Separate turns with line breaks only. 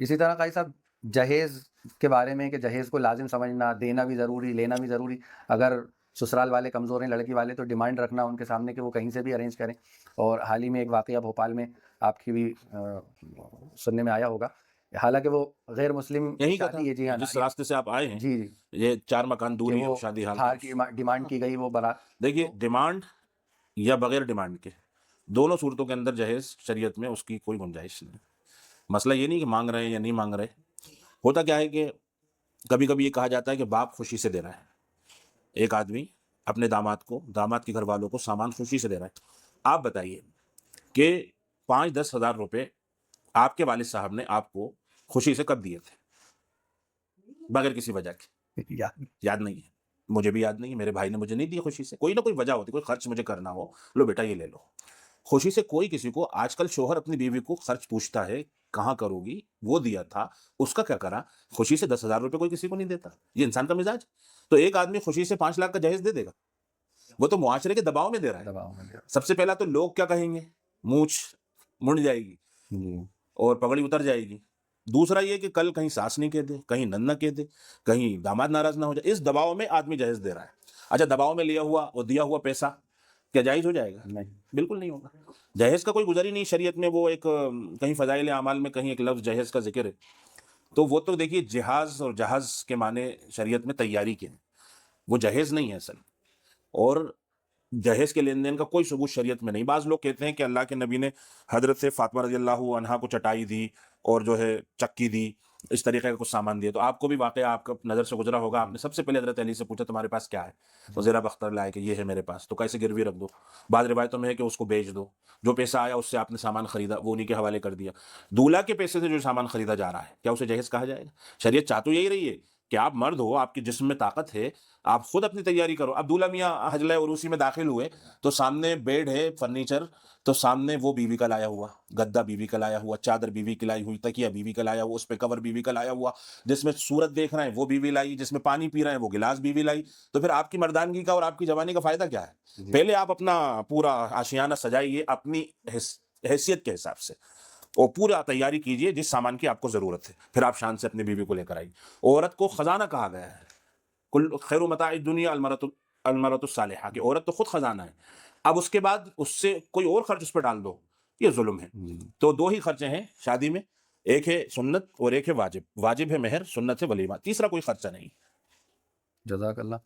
اسی طرح قاضی صاحب جہیز کے بارے میں کہ جہیز کو لازم سمجھنا، دینا بھی ضروری، لینا بھی ضروری. اگر سسرال والے کمزور ہیں لڑکی والے تو ڈیمانڈ رکھنا ان کے سامنے کہ وہ کہیں سے بھی ارینج کریں. اور حال ہی میں ایک واقعہ بھوپال میں آپ کی بھی سننے میں آیا ہوگا، حالانکہ وہ غیر مسلم
یہیں کا تھا
شادی ہے. جی ہاں،
جس راستے سے آپ آئے ہیں،
جی جی،
یہ 4 مکان
کہ
دوری ہے
وہ
شادی حال
ہار
کا.
کی ڈیمانڈ کی گئی وہ بارات.
دیکھیے، ڈیمانڈ یا بغیر ڈیمانڈ کے دونوں صورتوں کے اندر جہیز شریعت میں اس کی کوئی گنجائش نہیں. مسئلہ یہ نہیں کہ مانگ رہے ہیں یا نہیں مانگ رہے. ہوتا کیا ہے کہ کبھی کبھی یہ کہا جاتا ہے کہ باپ خوشی سے دے رہا ہے. ایک آدمی اپنے داماد کے گھر والوں کو سامان خوشی سے دے رہا ہے. آپ بتائیے کہ 5-10 ہزار روپے آپ کے والد صاحب نے آپ کو خوشی سے کب دیے تھے بغیر کسی وجہ کے؟ یاد نہیں ہے، مجھے بھی یاد نہیں ہے، میرے بھائی نے مجھے نہیں دیے خوشی سے. کوئی نہ کوئی وجہ ہوتی، کوئی خرچ مجھے کرنا ہو، لو بیٹا یہ لے لو. خوشی سے کوئی کسی کو، آج کل شوہر اپنی بیوی کو خرچ پوچھتا ہے کہاں کرو گی، وہ دیا تھا اس کا کیا کرا. خوشی سے 10,000 روپے کوئی کسی کو نہیں دیتا. یہ انسان کا مزاج. تو ایک آدمی خوشی سے 5 لاکھ کا جہیز دے دے گا، وہ تو معاشرے کے دباؤ میں دے رہا ہے.
دباؤ میں دیا.
سب سے پہلا تو لوگ کیا کہیں گے، مونچھ مڑ جائے گی
جی
اور پگڑی اتر جائے گی. دوسرا یہ کہ کل کہیں ساس نہیں کہہ دے، کہیں نند نہ کہہ دے، کہیں داماد ناراض نہ ہو جائے. اس دباؤ میں آدمی جہیز دے رہا ہے. اچھا، دباؤ میں لیا ہوا اور دیا ہوا پیسہ کیا جائز ہو جائے گا؟
نہیں.
بالکل نہیں ہوگا. جہیز کا کوئی گزر ہی نہیں شریعت میں. وہ ایک کہیں فضائل اعمال میں کہیں ایک لفظ جہیز کا ذکر ہے. تو وہ تو دیکھیے، جہاز اور جہاز کے معنی شریعت میں تیاری کے ہیں، وہ جہیز نہیں ہے اصل. اور جہیز کے لین دین کا کوئی ثبوت شریعت میں نہیں. بعض لوگ کہتے ہیں کہ اللہ کے نبی نے حضرت سے فاطمہ رضی اللہ عنہا کو چٹائی دی اور جو ہے چکی دی، اس طریقے کا کچھ سامان دیا. تو آپ کو بھی واقعہ آپ کا نظر سے گزرا ہوگا، آپ نے سب سے پہلے حضرت علی سے پوچھا تمہارے پاس کیا ہے؟ تو زیرا بختر لائے کہ یہ ہے میرے پاس. تو کیسے گروی رکھ دو. بعض روایتوں میں ہے کہ اس کو بیچ دو، جو پیسہ آیا اس سے آپ نے سامان خریدا، وہ انہیں کے حوالے کر دیا. دولہا کے پیسے سے جو سامان خریدا جا رہا ہے، کیا اسے جہیز کہا جائے گا؟ شریعت چاہ تو یہی رہی ہے کہ آپ مرد ہو، آپ کے جسم میں طاقت ہے، آپ خود اپنی تیاری کرو. اب دولہا میاں حجلہ عروسی میں داخل ہوئے تو سامنے بیڈ ہے، فرنیچر، تو سامنے وہ بیوی کا لایا ہوا، گدا بیوی کا لایا ہوا، چادر بیوی کی لائی ہوئی، تکیہ بیوی کا لایا ہوا، اس پہ کور بیوی کا لایا ہوا، جس میں صورت دیکھ رہے ہیں وہ بیوی لائی، جس میں پانی پی رہے ہیں وہ گلاس بیوی لائی. تو پھر آپ کی مردانگی کا اور آپ کی جوانی کا فائدہ کیا ہے؟ پہلے آپ اپنا پورا آشیانہ سجائیے اپنی حیثیت کے حساب سے، اور پورا تیاری کیجئے جس سامان کی آپ کو ضرورت ہے. پھر آپ شان سے اپنی بیوی کو لے کر آئیے. عورت کو خزانہ کہا گیا ہے. کل خیر متاع الدنیا المرأۃ الصالحہ، کہ عورت تو خود خزانہ ہے. اب اس کے بعد اس سے کوئی اور خرچ اس پہ ڈال دو، یہ ظلم ہے. تو 2 ہی خرچے ہیں شادی میں، ایک ہے سنت اور ایک ہے واجب. واجب ہے مہر، سنت ہے ولیمہ، تیسرا کوئی خرچہ نہیں.
جزاک اللہ.